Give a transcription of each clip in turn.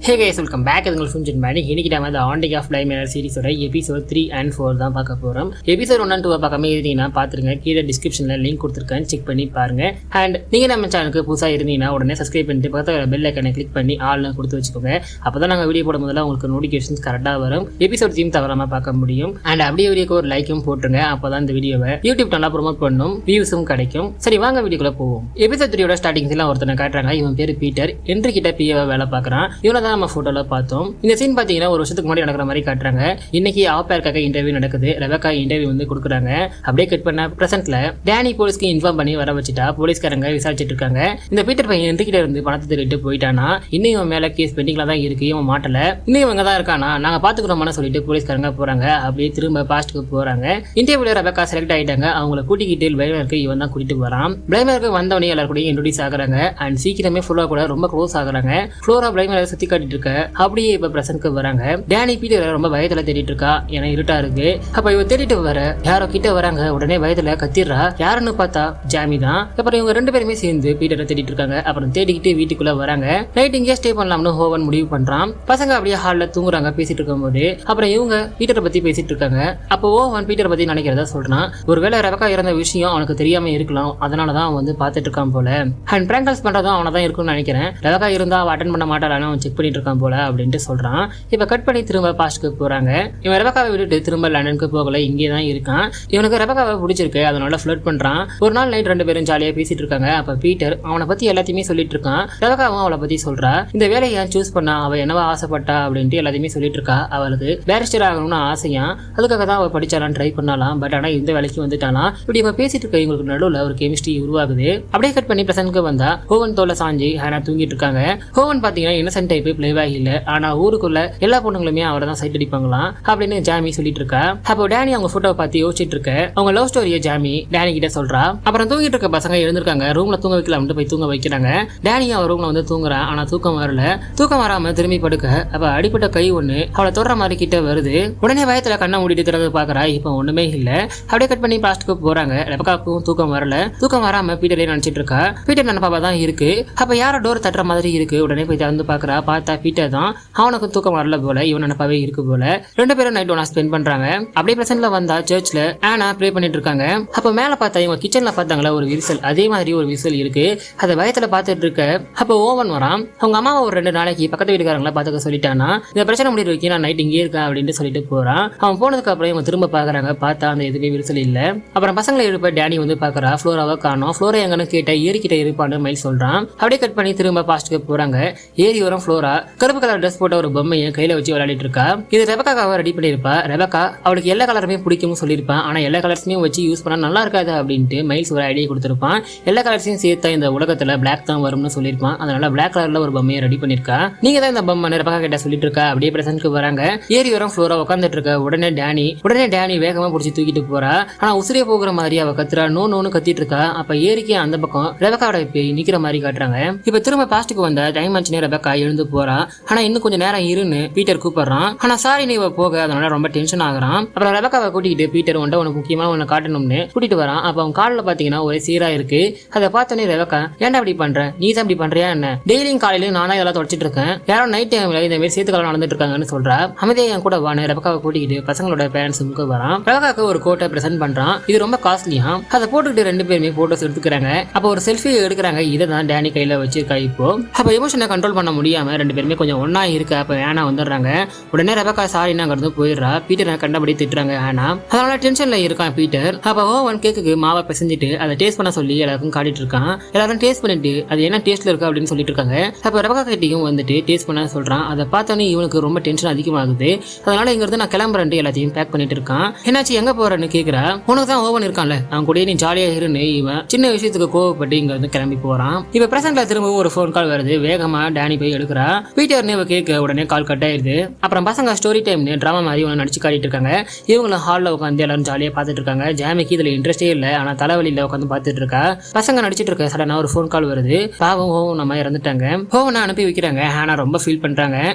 Hey guys, welcome back. இது உங்களுக்கு சுஞ்சின் மேனி. இன்னைக்கு நம்ம The Haunting of Bly Manor சீரிஸோட எபிசோட் 3 and 4 தான் பார்க்க போறோம். எபிசோட் 1 and 2 பார்க்காம இருந்தீங்கன்னா பாத்துருங்க. கீழே டிஸ்கிரிப்ஷன்ல லிங்க் கொடுத்துருக்கேன், செக் பண்ணி பாருங்க. அண்ட் நீங்க நம்ம சேனலுக்கு புதுசா இருந்தீங்கன்னா உடனே சப்ஸ்கிரைப் பண்ணிட்டு பக்கத்துல பெல் ஐகானை கிளிக் பண்ணி ஆல்னு கொடுத்து வச்சுக்கோங்க. அப்பதான் நாங்க வீடியோ போடும் போதெல்லாம் உங்களுக்கு நோட்டிஃபிகேஷன்ஸ் கரெக்டா வரும். எபிசோட் 3 தவறாம பார்க்க முடியும். அண்ட் அப்படியே வீடியோக்கு ஒரு லைக்கும் போட்டுருங்க. அப்பதான் இந்த வீடியோவை யூடியூப் நல்லா ப்ரோமோட் பண்ணும், வியூஸும் கிடைக்கும். சரி வாங்க வீடியோக்குள்ள போவோம். எபிசோட் 3 ஸ்டார்டிங் எல்லாம் ஒருத்தனை காட்டுறாங்க. இவன் பேரு பீட்டர். என்று கிட்ட பிஏவா வேலை பார்க்கறான். இவனை தான் நம்ம போட்டோல பார்த்தோம். இந்த சீன் பாத்தீங்கன்னா ஒரு வருஷத்துக்கு முன்னாடி நடக்கிற மாதிரி காட்டுறாங்க. இன்னைக்கு ஆப்பேருக்காக இன்டர்வியூ நடக்குது. ரெபக்கா இன்டர்வியூ வந்து கொடுக்குறாங்க. அப்படியே கட் பண்ண பிரசன்ட்ல டேனி போலீஸ்க்கு இன்ஃபார்ம் பண்ணி வர வச்சுட்டா போலீஸ்காரங்க விசாரிச்சுட்டு இருக்காங்க. இந்த பீட்டர் பையன் என்கிட்ட இருந்து பணத்தை திருட்டு போயிட்டானா, இன்னும் இவன் மேல கேஸ் பெண்டிங்ல தான் இருக்கு, இவன் மாட்டல, இன்னும் இவங்க தான் இருக்கானா, நாங்க பாத்துக்கிறோம்னு சொல்லிட்டு போலீஸ்காரங்க போறாங்க. அப்படியே திரும்ப பாஸ்ட்டுக்கு போறாங்க. இன்டர்வியூல ரெபக்கா செலக்ட் ஆயிட்டாங்க. அவங்களை கூட்டிக்கிட்டு பிளைமருக்கு இவன் தான் கூட்டிட்டு வரான். பிளைமருக்கு வந்தவனே எல்லாரும் கூட இன்ட்ரோடியூஸ் ஆகுறாங்க. அண்ட் சீக்கிரமே ஃப்ளோரா கூட ரொம்ப க்ளோஸ் ஆகுறாங்க. ஃப்ளோரா பிளைமரை சுத்தி காட்டிட்டு இருக்க. அப்படியே இப்ப பிரசன்ட்க்கு வராங்க. டேனி பீட்டர் ரொம்ப பயத்துல தேடிட்டு இருக்கா. ஏன்னா இருட்டா இருக்கு. அப்ப இவ தேடிட்டு வர யாரோ கிட்ட வராங்க. உடனே பயத்துல கத்திடுறா. யாருன்னு பார்த்தா ஜாமி தான். அப்புறம் இவங்க ரெண்டு பேருமே சேர்ந்து பீட்டரை தேடிட்டு இருக்காங்க. அப்புறம் தேடிக்கிட்டு வீட்டுக்குள்ள வராங்க. நைட் இங்கே ஸ்டே பண்ணலாம்னு ஹோவன் முடிவு பண்றான். பசங்க அப்படியே ஹால்ல தூங்குறாங்க பேசிட்டு இருக்கும் போது. அப்புறம் இவங்க பீட்டரை பத்தி பேசிட்டு இருக்காங்க. அப்போ ஓவன் பீட்டரை பத்தி நினைக்கிறதா சொல்றான். ஒருவேளை ரெபக்கா இறந்த விஷயம் அவனுக்கு தெரியாம இருக்கலாம், அதனாலதான் அவன் வந்து பாத்துட்டு இருக்கான் போல. அண்ட் பிராங்கல்ஸ் பண்றதும் அவனை தான் இருக்கும்னு நினைக்கிறேன். ரெபக்கா இருந்தா அவன் அட்டன் பண்ண மாட்டாளான்னு அவன் செக் பண்ணிட்டு இருக்கான் போல அப்படின்ட்டு சொல்றான். இப்ப கட் பண்ணி திரும்ப பாஸ்ட்க்கு போறாங்க. இவன் ரெபக்காவை விட்டுட்டு திரும்ப லண்டனுக்கு போகல, இங்கே தான் இருக்கான். இவனுக்கு ரெபக்காவை பிடிச்சிருக்கு, அதனால ஃப்ளர்ட் பண்றான். ஒரு நாள் நைட் ரெண்டு பேரும் ஜாலியா பேசிட்டு இருக்காங்க. அப்ப பீட்டர் அவனை பத்தி எல்லாத்தையுமே சொல்லிட்டு இருக்கான். ரெபக்காவும் அவளை பத்தி சொல்றா. இந்த வேலையை சூஸ் பண்ணா அவ என்னவா ஆசைப்பட்டா அப்படின்ட்டு எல்லாத்தையுமே சொல்லிட்டு இருக்கா. அவளுக்கு பேரிஸ்டர் ஆகணும்னு ஆசையா, அதுக்காக தான் அவ படிச்சாலாம் ட்ரை பண்ணலாம். பட் ஆனா இந்த வேலைக்கு வந்துட்டாலாம். இப்படி இவங்க பேசிட்டு இருக்க இவங்களுக்கு நடுவில் ஒரு கெமிஸ்ட்ரி உருவாகுது. அப்படியே கட் பண்ணி பிரசன்ட்க்கு வந்தா ஹோவன் தோலை சாஞ்சி ஹேனா தூங்கிட்டு இருக்காங்க. ஹோவன் பாத்தீங்கன்னா இன்னசென்ட் டைப், பிளேவாய் இல்ல. ஆனா ஊருக்குள்ள எல்லா பொண்ணுங்களுமே அவரை தான் சைட் அடிப்பாங்களாம் அப்படின்னு ஜாமி சொல்லிட்டு இருக்கா. அப்போ டேனி அவங்க போட்டோவை பார்த்து யோசிச்சுட்டு இருக்க. அவங்க லவ் ஸ்டோரியை ஜாமி டேனி கிட்ட சொல்றா. அப்புறம் தூங்கிட்டு இருக்க பசங்க எழுந்திருக்காங்க. ரூம்ல தூங்க வைக்கலாம் போய் தூங்க வைக்கிறாங்க. டேனி அவன் ரூம்ல வந்து தூங்குறான். ஆனா தூக்கம் வரல. தூக்கம் வராம திரும்பி படுக்க அப்ப அடிப்பட்ட கை ஒண்ணு அவளை தொடர மாதிரி கிட்ட வருது. உடனே பயத்துல கண்ணை மூடிட்டு திறந்து பாக்குறா. இப்ப ஒண்ணுமே இல்ல. அப்படியே கட் பண்ணி பாஸ்ட்க்கு போறாங்க. ரெபக்காவுக்கும் தூக்கம் வரல. தூக்கம் வராம பீட்டரே நினைச்சிட்டு இருக்கா. பீட்டர் நினைப்பாப்பா தான் இருக்கு. அப்ப யாரோ டோர் தட்டுற மாதிரி இருக்கு. உடனே போய் திறந்து பாக்குறா. பார்த்தா பீட்டர் தான். அவனுக்கு தூக்கம் வரல போல, இவன் நினைப்பாவே இருக்கு போல. ரெண்டு பேரும் நைட் ஒன்னா ஸ்பெண்ட் பண்றாங்க. அப்படியே பிரசன்ட்ல வந்தா சர்ச்ல ஆனா ப்ரே பண்ணிட்டு இருக்காங்க. அப்ப மேல பார்த்தா இவங்க கிச்சன்ல பார்த்தாங்களா ஒரு விரிசல், அதே மாதிரி ஒரு விரிசல் இருக்கு. அதை பயத்துல பார்த்துட்டு இருக்க. அப்ப ஓவன் வரான். அவங்க அம்மாவை ஒரு 2 நாளைக்கு பக்கத்து வீட்டுக்காரங்களா பாத்துக்க சொல்லிட்டானா. இந்த பிரச்சனை முடிவு வைக்க நான் நைட் இங்கே இருக்கேன் அப்படின்னு சொல்லிட்டு போறான். அவன் போனதுக்கு அப்புறம் இவங்க திரும்ப பாக்குறாங்க. பார்த்தா அந்த எதுவுமே விரிசல் இல்ல. அப்புறம் பசங்களை எழுப்ப டேனி வந்து பாக்குறா. ஃப்ளோராவை காணோம். ஃப்ளோரா எங்கன்னு கேட்ட ஏரிக்கிட்ட இருப்பான்னு மைல் சொல்றான். அப்படியே கட் பண்ணி திரும்ப பாஸ்ட்க்கு போறாங்க. ஏரி வரும் ஃப்ளோரா கருப்பு கலர் ட்ரெஸ் போட்ட ஒரு பொம்மையை கையில வச்சு விளையாடிட்டு இருக்கா. இது ரெபக்காவை ரெடி பண்ணிருப்பா. ரெபக்கா அவளுக்கு எல்லா கலருமே பிடிக்கும்னு சொல்லியிருப்பான். ஆனா எல்லா கலர்ஸுமே வச்சு யூஸ் பண்ணா நல்லா இருக்காது அப்படின்ட்டு மைல்ஸ் ஒரு ஐடியா கொடுத்திருப்பான். எல்லா கலர்ஸையும் சேர்த்தா இந்த உலகத்துல பிளாக் தான் வரும்னு சொல்லியிருப்பான். அதனால பிளாக் கலர்ல ஒரு பொம்மையை ரெடி பண்ணிருக்கா. நீங்க தான் இந்த பொம்மை ரெபக்கா கிட்ட சொல்லிட்டு இருக்கா. அப்படியே பிரசன்ட்க்கு வராங்க. ஏரி வரும் ஃப்ளோரா உட்காந்துட்டு இருக்க. உடனே டேனி வேகமா பிடிச்சி தூக்கிட்டு போறா. ஆனா உசிரியே போகிற மாதிரி அவ கத்துறா. நோன்னு கத்திட்டு இருக்கா. அப்ப ஏரிக்கு அந்த பக்கம் ரெபக்காவோட போய் நிக்கிற மாதிரி காட்டுறாங்க. இப்ப திரும்ப பாஸ்ட்டுக்கு வந்த டைம் ஆச்சுனே ரெபக்கா எழுந்து போறா. ஆனா இன்னும் கொஞ்சம் நேரம் இருன்னு பீட்டர் கூப்பிடுறான். ஆனா சாரி நீ போக, அதனால ரொம்ப டென்ஷன் ஆகுறான். அப்புறம் ரெபக்காவை கூட்டிட்டு பீட்டர் உனக்கு முக்கியமான ஒண்ணு காட்டணும்னு கூட்டிட்டு வரான். அப்ப அவன் காலில் பாத்தீங்கன்னா ஒரே சீரா இருக்கு. அதை பார்த்தோன்னே ரெபக்கா ஏன்டா அப்படி பண்ற, நீ தான் இப்படி பண்றியா என்ன, டெய்லியும் காலையில நானா இதெல்லாம் தொடச்சிட்டு இருக்கேன், யாரோ நைட் டைம்ல இந்த மாதிரி சேர்த்துக்கலாம் நடந்துட்டு இருக்காங்கன்னு சொல்றா. அமைதியா என் கூட வான்னு ரெபக்காவை கூட்டிக்கிட்டு பசங்களோட பேரண்ட்ஸுக்கு வரான். ரெபக்காவுக்கு ஒரு கோட்டை பிரசன்ட் பண்றான். இது ரொம்ப காஸ்ட்லியா. அதை போட்டுக்கிட்டு ரெண்டு பேருமே போட்டோஸ் எடுத்துக்கிறாங்க. அப்ப ஒரு செல்ஃபி எடுக்கிறாங்க. இதை தான் டேனி கையில வச்சிருக்கா. இப்போ அப்ப எமோஷனை கண்ட்ரோல் பண்ண முடியாம ரெண்டு பேருமே கொஞ்சம் ஒன்னா இருக்கு. அப்ப ஏனா வந்துடுறாங்க. உடனே ரெபக்கா சாரினாங்கிறது போயிடுறா. பீட்டர் கண்டபடி திட்டுறாங்க ஆனா. அதனால டென்ஷன்ல இருக்கான் பீட்டர். அப்ப ஓவன் கேக்குக்கு மாவை பிசைஞ்சிட்டு அதை டேஸ்ட் பண்ண சொல்லி எல்லாருக்கும் காட்டிட்டு இருக்கான். எல்லாரும் டேஸ்ட் பண்ணிட்டு அது என்ன டேஸ்ட்ல இருக்கு அப்படின்னு சொல்லிட்டு இருக்காங்க. அப்ப ரெபக்கா கிட்டையும் வந்துட்டு டேஸ்ட் பண்ண சொல்றான். அதை பார்த்தோன்னே இவனுக்கு ரொம்ப டென்ஷன் அதிகமாகுது. அதனால இங்க இருந்து நான் கிளம்புறேன் எல்லாத்தையும் பேக் பண்ணிட்டு இருக்கான். என்னாச்சு எங்க போறேன்னு கேக்குறா. உனக்கு தான் ஓவன் இருக்கான்ல, அவன் கூட நீ ஜாலியா இருன்னு இவன் சின்ன விஷயத்துக்கு கோவப்பட்டு இங்க இருந்து கிளம்பி போறான். இப்ப பிரசன்ட்ல திரும்பவும் ஒரு போன் கால் வருது. வேகமா டேனி போய் எடுக்கிறா. பீட்டர்னு இவ கேட்க உடனே கால் கட் ஆயிருது. அப்புறம் பசங்க ஸ்டோரி டைம்னு டிராமா மாதிரி நடிச்சு காட்டிட்டு இருக்காங்க. இவங்களும் ஹாலில் உட்காந்து எல்லாரும் ஜாலியாக பார்த்துட்டு இருக்காங்க. ஜாமிக்கு இதுல இன்ட்ரெஸ்டே இல்லை. ஆனா தலைவலியில உட்காந்து பார்த்துட்டு இருக்கா. பசங்க நடிச்சிட்டு இருக்க. சடனா ஒரு ஃபோன் கால் வருது. பாவம் ஹோவன் நம்ம இறந்துட்டாங்க. ஹோவனை அனுப்பி வைக்கிறாங்க. ஹானா ரொம்ப ஃபீல் பண்றாங்க.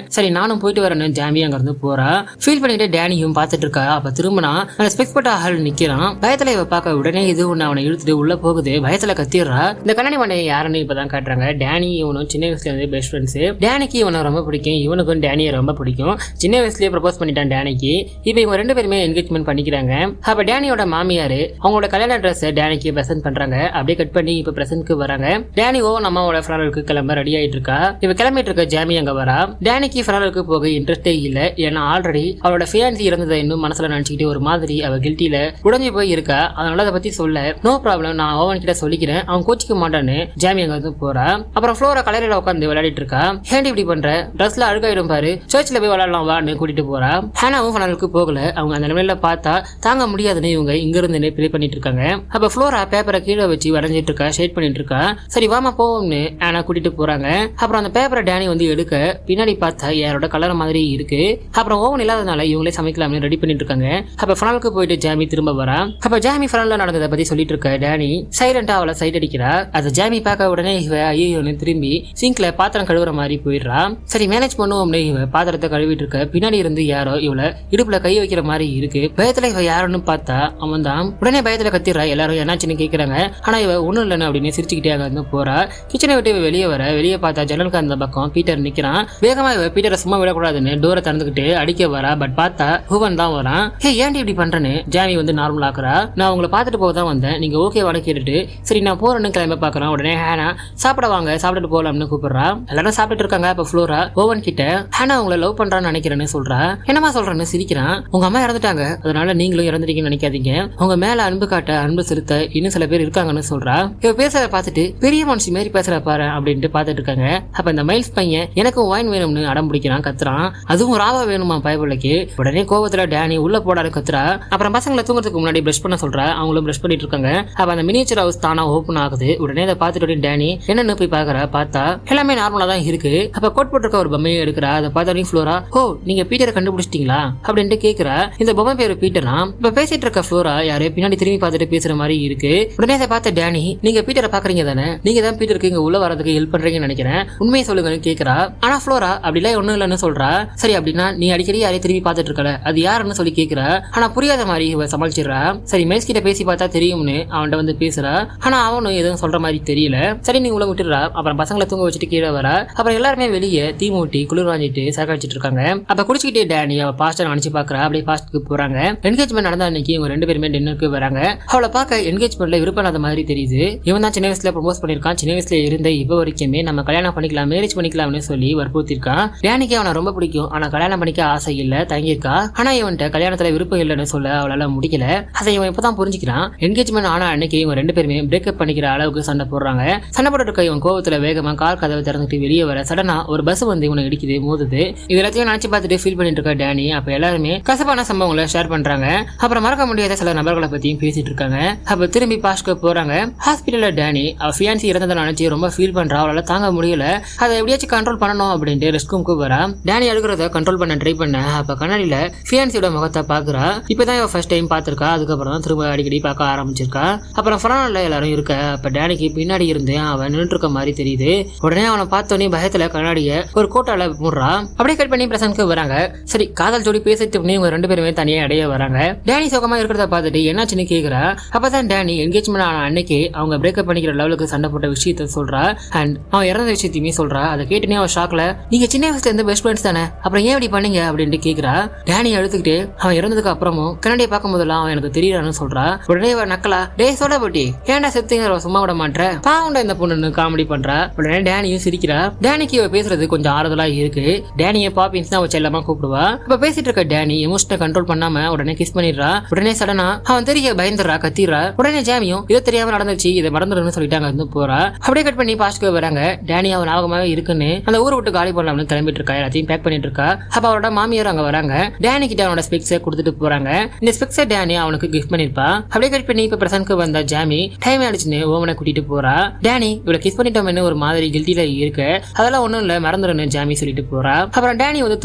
சரி நானும் போயிட்டு வரேன்னு ஜாமி அங்க இருந்து போறா. ஃபீல் பண்ணிட்டு டேனியும் பார்த்துட்டு இருக்கா. அப்ப திரும்பினா அந்த ஸ்பெக்ஸ் போட்ட ஆள் நிக்கிறான். பயத்துல இவ பார்க்க உடனே இது ஒண்ணு அவனை இழுத்துட்டு உள்ள போகுது. பயத்துல கத்திடுறா. இந்த கண்ணாடி மண்டையை யாருன்னு இப்பதான் காட்டுறாங்க. டேனி இவனும் சின்ன வயசுல இருந்து பெஸ்ட் ஃப்ரெண்ட்ஸ். டேனிக்கு டேனிக்கு இவனை ரொம்ப பிடிக்கும், இவனுக்கும் டேனியை ரொம்ப பிடிக்கும். சின்ன வயசுலயே ப்ரப்போஸ் பண்ணிட்டான் டேனிக்கு. இப்போ இவங்க 2 பேருமே என்கேஜ்மெண்ட் பண்ணிக்கிறாங்க. அப்ப டேனியோட மாமியார் அவங்களோட கல்யாண ட்ரெஸ் டேனிக்கு பிரசன்ட் பண்றாங்க. அப்படியே கட் பண்ணி இப்ப பிரசன்ட்க்கு வராங்க. டேனி ஓவன் அம்மாவோட ஃபெனரலுக்கு கிளம்ப ரெடி ஆயிட்டு இருக்கா. இப்ப கிளம்பிட்டு இருக்க ஜாமி அங்க வரா. டேனிக்கு ஃபெனரலுக்கு போக இன்ட்ரெஸ்டே இல்ல. ஏன்னா ஆல்ரெடி அவளோட ஃபியான்சி இறந்ததை இன்னும் மனசுல நினைச்சுக்கிட்டு ஒரு மாதிரி அவ கில்ட்டில உடஞ்சி போய் இருக்கா. அதனால அதை பத்தி சொல்ல நோ ப்ராப்ளம், நான் ஓவன் கிட்ட சொல்லிக்கிறேன், அவன் கோச்சிக்க மாட்டான்னு ஜாமி அங்க வந்து போறா. அப்புறம் ஃப்ளோரா கலரில உட்காந்து விளையாடிட்டு இருக்கா. ஹேண்டி இப்படி பண்ற, ட்ரெஸ்ல அழுகாயிடும் பாரு, சர்ச்சில் போய் விளையாடலாம் வான்னு கூட்டிட்டு போறா. ஹேனாவும் ஃபெனரலுக்கு போகல. அவங்க அந்த நிலையில பார்த்தா தாங்க முடியாதுன்னு இவங்க இங்க இருந்து ப்ளே பண்ணிட்டு இருக்காங்க. அப்ப ஃப்ளோரா பேப்பரை கீழே வச்சு வரைஞ்சிட்டு இருக்கா, ஷேட் பண்ணிட்டு இருக்கா. சரி வாமா போவோம்னு ஆனா கூட்டிட்டு போறாங்க. அப்புறம் அந்த பேப்பரை டேனி வந்து எடுக்க பின்னாடி பார்த்தா யாரோட கலர் மாதிரி இருக்கு. அப்புறம் ஓவன் இல்லாதனால இவங்களே சமைக்கலாம்னு ரெடி பண்ணிட்டு இருக்காங்க. அப்ப ஃபெனலுக்கு போயிட்டு ஜாமி திரும்ப வரா. அப்ப ஜாமி ஃபெனல்ல நடந்ததை பத்தி சொல்லிட்டு இருக்க டேனி சைலண்டா அவளை சைட் அடிக்கிறா. அதை ஜாமி பார்க்க உடனே இவ ஐயோன்னு திரும்பி சிங்க்ல பாத்திரம் கழுவுற மாதிரி போயிடுறா. சரி மேனேஜ் பண்ணுவோம்னு இவ பாத்திரத்தை கழுவிட்டு இருக்க பின்னாடி இருந்து யாரோ இவளை இடுப்புல கை வைக்கிற மாதிரி இருக்கு. பயத்துல இவ யாருன்னு பார்த்தா அவன் தான். உடனே பயத்துல கத்திடுறா. எல்லாரும் என்னாச்சுன்னு கேட்கறாங்க. ஆனா இவ ஒண்ணும் இல்லைன்னு அப்படின்னு சிரிச்சுக்கிட்டே அங்க வந்து போறா. கிச்சனை விட்டு வெளியே வர வெளியே பார்த்தா ஜன்னலுக்கு அந்த பக்கம் பீட்டர் நிக்கிறான். வேகமா இவ பீட்டரை சும்மா விடக்கூடாதுன்னு டோரை திறந்துக்கிட்டு அடிக்க வரா. பட் பார்த்தா ஹூவன் தான் வரான். ஹே ஏன்டி இப்படி பண்றேன்னு ஜாமி வந்து நார்மல் ஆக்குறா. நான் உங்களை பார்த்துட்டு போக தான் வந்தேன், நீங்க ஓகேவான கேட்டுட்டு சரி நான் போறேன்னு கிளம்ப பாக்குறான். உடனே ஹேனா சாப்பிட வாங்க, சாப்பிட்டுட்டு போகலாம்னு கூப்பிடுறா. எல்லாரும் சாப்பிட்டு இருக்காங்க. அப்ப ஃப்ளோரா ஓவன் கிட்ட ஹேனா உங்களை லவ் பண்றான்னு நினைக்கிறேன்னு சொல்றா. என்னமா சொல்றேன்னு சிரிக்கிறான். உங்க அம்மா இறந்துட்டாங்க, அதனால நீங்களும் இறந்துட்டீங்கன்னு நினைக்காதீங்க, உங்க மேல அன்பு காட்ட அன்பு செலுத்த இன்னும் சில பேர் இருக்காங்கன்னு சொல்றா. இவ பேசுறத பார்த்துட்டு பெரிய மனுஷி மாரி பேசுற பாரு அப்படின்ட்டு பாத்துட்டு இருக்காங்க. அப்ப இந்த மைல்ஸ் பையன் எனக்கும் வைன் வேணும்னு அடம் பிடிக்கிறான், கத்துறான். அதுவும் ராவா வேணுமா பயபிள்ளைக்கு. உடனே கோவத்துல டேனி உள்ள போடாரு கத்துறா. அப்புறம் பசங்களை தூங்குறதுக்கு முன்னாடி பிரஷ் பண்ண சொல்றா. அவங்களும் பிரஷ் பண்ணிட்டு இருக்காங்க. அப்ப அந்த மினியேச்சர் ஹவுஸ் தானா ஓபன் ஆகுது. உடனே அதை பார்த்துட்டு டேனி என்னன்னு போய் பாக்குறா. பார்த்தா எல்லாமே நார்மலா தான் இருக்கு. அப்ப கோட் போட்டிருக்க ஒரு பொம்மையை எடுக்கிறா. அதை பார்த்தா ஃப்ளோரா ஓ நீங்க பீட்டரை கண்டுபிடிச்சிட்டீங்களா அப்படின்ட்டு கேக்குறா. இந்த பொம்மை பேரு பீட்டரா. இப்ப பேசிட்டு இருக்க ஃப்ளோரா யாரே பின்னாடி திரும்பி பார்த்துட்டு பேசுற மாதிரி இருக்கு. உடனே அதை பார்த்த டேனி நீங்க பீட்டரை பாக்குறீங்க தானே, நீங்க தான் பீட்டருக்கு இங்க உள்ள வரதுக்கு ஹெல்ப் பண்றீங்கன்னு நினைக்கிறேன், உண்மையை சொல்லுங்கன்னு கேக்குறா. ஆனா ஃப்ளோரா அப்படிலாம் ஒண்ணும் இல்லைன்னு சொல்றா. சரி அப்படின்னா நீ அடிக்கடி யாரையும் திரும்பி பார்த்துட்டு இருக்கல, அது யாருன்னு சொல்லி கேக்குறா. ஆனா புரியாத மாதிரி இவ சமாளிச்சிடறா. சரி மைல்ஸ் கிட்ட பேசி பார்த்தா தெரியும்னு அவன்கிட்ட வந்து பேசுறா. ஆனா அவனும் எதுவும் சொல்ற மாதிரி தெரியல. சரி நீ உள்ள விட்டுறா. அப்புறம் பசங்களை தூங்க வச்சுட்டு கீழே வரா. அப்புறம் எல்லாருமே வெளியே தீ மூட்டி குளிர் வாங்கிட்டு சாக்காச்சிட்டு இருக்காங்க. அப்ப குடிச்சுக்கிட்டே டேனி அவ பாஸ்டர் நினைச்சு பாக்குறா. அப்படியே பாஸ்டுக்கு போறாங்க. என்கேஜ்மெண்ட் நடந்த அன்னைக்கு இவங்க 2 பேருமே டின்னருக்கு வராங்க. அவளை பார்க்க என்கேஜ்மெண்ட்ல விருப்பம் இல்லாத மாதிரி தெரியுது. இவன் தான் சின்ன வயசுல ப்ரொபோஸ் பண்ணிருக்கான். சின்ன வயசுல இருந்த இப்ப வரைக்குமே நம்ம கல்யாணம் பண்ணிக்கலாம், மேரேஜ் பண்ணிக்கலாம்னு சொல்லி வற்புறுத்திருக்கான். டேனிக்கு அவனை ரொம்ப பிடிக்கும், ஆனா கல்யாணம் பண்ணிக்க ஆசை இல்ல, தங்கியிருக்கா. ஆனா இவன்ட்ட கல்யாணத்துல விருப்பம் இல்லைன்னு சொல்ல அவளால முடிக்கல. அதை இவன் இப்பதான் புரிஞ்சுக்கிறான். என்கேஜ்மெண்ட் ஆனா அன்னைக்கு இவங்க 2 பேருமே பிரேக்கப் பண்ணிக்கிற அளவுக்கு சண்டை போடுறாங்க. சண்டை போட்டு இருக்க இவன் கோவத்துல வேகமா கார் கதவை திறந்துட்டு வெளியே வர சடனா ஒரு பஸ் வந்து இவனை இடிக்குது, மோதுது. இது எல்லாத்தையும் நினைச்சு பார்த்துட்டு ஃபீல் பண்ணிட்டு இருக்க டேனி அப்ப எல்லாருமே கசப்பான சம்பவங்களை ஷேர் பண்றாங்க. அப்புறம் மறக்க முடியாத சில நபர்களை பத்தியும் பேசிட்டு இருக்காங்க. அப்ப திரும்பி பாஸ்க்கு போறாங்க. ஹாஸ்பிட்டல்ல டேனி அவ ஃபியான்சி இறந்ததை நினைச்சு ரொம்ப ஃபீல் பண்றா. அவளால தாங்க முடியல, அதை எப்படியாச்சும் கண்ட்ரோல் பண்ணணும் அப்படின்ட்டு ரெஸ்ட் ரூமுக்கு வரா. டேனி அழுகிறத கண்ட்ரோல் பண்ண ட்ரை பண்ண அப்ப கண்ணாடியில ஃபியான்சியோட முகத்தை பாக்குறா. இப்பதான் இவ ஃபர்ஸ்ட் டைம் பாத்திருக்கா. அதுக்கப்புறம் தான் திரும்ப அடிக்கடி பார்க்க ஆரம்பிச்சிருக்கா. அப்புறம் ஃபரான்ல எல்லாரும் இருக்க அப்ப டேனிக்கு பின்னாடி இருந்து அவன் நின்றுட்டு இருக்க மாதிரி தெரியுது. உடனே அவனை பார்த்தோன்னே பயத்துல கண்ணாடிய ஒரு கோட்டால மூடுறா. அப்படியே கட் பண்ணி பிரசன்ட்க்கு வராங்க. சரி காதல் ஜோடி பேசிட்டு இவங்க 2 பேருமே தனியா இடைய வராங்க. டேனி சுகமா இருக்கிறத பார்த்துட்டு என்னாச்சுன்னு கேக்குறா. அப்பதான் டேனி என்கேஜ்மெண்ட் ஆன அன்னைக்கு அவங்க பிரேக்கப் பண்ணிக்கிற லெவலுக்கு சண்டை போட்ட விஷயத்த சொல்றா. அண்ட் அவன் இறந்த விஷயத்தையுமே சொல்றா. அதை கேட்டுனே அவன் ஷாக்ல நீங்க சின்ன வயசுல இருந்து பெஸ்ட் ஃப்ரெண்ட்ஸ் தானே, அப்புறம் ஏன் இப்படி பண்ணீங்க அப்படின்ட்டு கேக்குறா. டேனி அழுதுகிட்டு அவன் இறந்ததுக்கு அப்புறமும் கண்ணாடியை பார்க்கும் போதெல்லாம் அவன் எனக்கு தெரியறான்னு சொல்றா. உடனே நக்கலா டே சொல்ல போட்டி ஏன்டா செத்துங்க சும்மா விட மாட்டேன் பாவுண்டா இந்த பொண்ணு காமெடி பண்றா. உடனே டேனியும் சிரிக்கிறா. டேனிக்கு இவ பேசுறது கொஞ்சம் ஆறுதலா இருக்கு. டேனியை பாப்பின்ஸ் தான் வச்சு எல்லாமா கூப்பிடுவா. இப்ப பேசிட்டு இருக்க டேனி எமோஷனை கண்ட்ரோல் பண்ணாம உடனே கிஸ் பண்ணிடுறா. உடனே சடனா அவன் தெரிய பயந்துடுறா, கத்திடுறா. உடனே ஜாமியும் இதை தெரியாம நடந்துச்சு, இதை மறந்துடுன்னு சொல்லிட்டாங்க வந்து போறா. அப்படியே கட் பண்ணி பாஸ்க்கு வராங்க. டேனி அவன் ஞாபகமாவே இருக்குன்னு அந்த ஊரை விட்டு காலி பண்ணலாம்னு கிளம்பிட்டு இருக்கா. எல்லாத்தையும் பேக் பண்ணிட்டு இருக்கா. அப்ப அவரோட மாமியார் அங்க வராங்க. டேனி கிட்ட அவனோட ஸ்பெக்ஸை கொடுத்துட்டு போறாங்க. இந்த ஸ்பெக்ஸை டேனி அவனுக்கு கிஃப்ட் பண்ணிருப்பா. அப்படியே கட் பண்ணி இப்ப பிரசன்ட்க்கு வந்த ஜாமி டைம் ஆயிடுச்சுன்னு ஓவனை கூட்டிட்டு போறா. டேனி இவளை கிஸ் பண்ணிட்டோம்னு ஒரு மாதிரி கில்ட்டில இருக்கு. அதெல்லாம் ஒண்ணும் இல்ல மறந்துடுன்னு ஜாமி சொல்லிட்டு போறா. அப்புறம் டேனி வந்து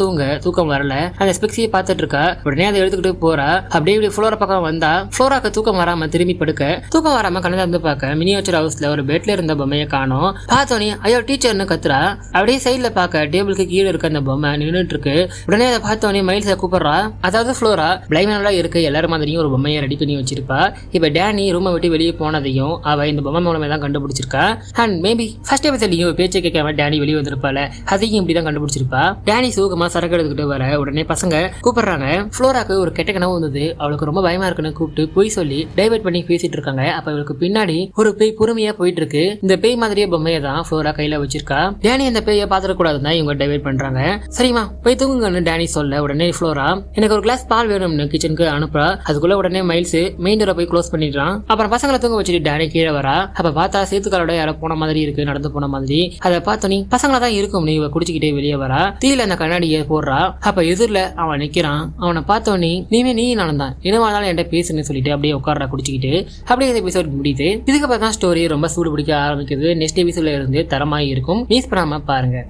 தூக்கம் வரல. அந்த ஸ்பெக்ஸையை பார்த்துட்டு இருக்கா. உடனே அதை எடுத்துக்கிட்டு போறா. அப்படியே இப்படி ஃப்ளோரா பக்கம் வந்தா ஃப்ளோராக்கு தூக்கம் வராம திரும்பி படுக்க தூக்கம் வராம கண்ணை வந்து பார்க்க மினியேச்சர் ஹவுஸ்ல ஒரு பெட்ல இருந்த பொம்மையை காணோம். பார்த்தோன்னே ஐயோ டீச்சர்னு கத்துறா. அப்படியே சைட்ல பார்க்க டேபிளுக்கு கீழே இருக்க அந்த பொம்மை நின்றுட்டு இருக்கு. உடனே அதை பார்த்தோன்னே மைல்ஸை கூப்பிடுறா. அதாவது ஃப்ளோரா பிளைமேனோட இருக்கு எல்லாரும் மாதிரியும் ஒரு பொம்மையை ரெடி பண்ணி வச்சிருப்பா. இப்ப டேனி ரூமை விட்டு வெளியே போனதையும் அவ இந்த பொம்மை மூலமே தான் கண்டுபிடிச்சிருக்கா. அண்ட் மேபி ஃபர்ஸ்ட் எபிசோட்லயும் பேச்சை கேட்காம டேனி வெளியே வந்திருப்பால. இருக்கும்ல, அதையும் இப்படிதான் கண்டுபிடிச்சிருப்பா. டேனி சோகமா சரக்கு எடுத்துக்கிட்டு வர உடனே பசங்க கூப்பிடுறாங்க. ஃப்ளோராக்கு ஒரு கெட்ட கனவு வந்தது, அவளுக்கு ரொம்ப பயமா இருக்குன்னு கூப்பிட்டு போய் சொல்லி டைவர்ட் பண்ணி பேசிட்டு இருக்காங்க. அப்ப இவளுக்கு பின்னாடி ஒரு பேய் பொறுமையா போயிட்டு இருக்கு. இந்த பேய் மாதிரியே பொம்மையை தான் ஃப்ளோரா கையில வச்சிருக்கா. டேனி அந்த பேயை பாத்துட கூடாதுன்னு இவங்க டைவர்ட் பண்றாங்க. சரிமா போய் தூங்குங்கன்னு டேனி சொல்ல உடனே ஃப்ளோரா எனக்கு ஒரு கிளாஸ் பால் வேணும்னு கிச்சனுக்கு அனுப்புறா. அதுக்குள்ள உடனே மைல்ஸ் மெயின் டோரை போய் க்ளோஸ் பண்ணிடுறான். அப்புறம் பசங்களை தூங்க வச்சுட்டு டேனி கீழே வரா. அப்ப பார்த்தா சேத்துக்காரோட யாரோ போன மாதிரி இருக்கு, நடந்து போன மாதிரி. அதை பார்த்தோன்னே பசங்களா தான் இருக்கும் நீ குடிச்சுக்கிட்டே வெளியே வரா. தீல அந்த கண்ணாடியை போடுறா. அப்ப எதிரில் அவன் நிக்கிறான். அவனை பார்த்தோன்னே நீ நடந்தான் என்னவானாலும் என்கிட்ட பேசுன்னு சொல்லிட்டு அப்படியே உட்காரா குடிச்சுக்கிட்டு. அப்படியே இந்த எபிசோட் முடியுது. இதுக்கப்புறம் தான் ஸ்டோரி ரொம்ப சூடு பிடிக்க ஆரம்பிக்குது. நெக்ஸ்ட் எபிசோட்ல இருந்து தரமாய் இருக்கும். மிஸ் பண்ணாம பாருங்க.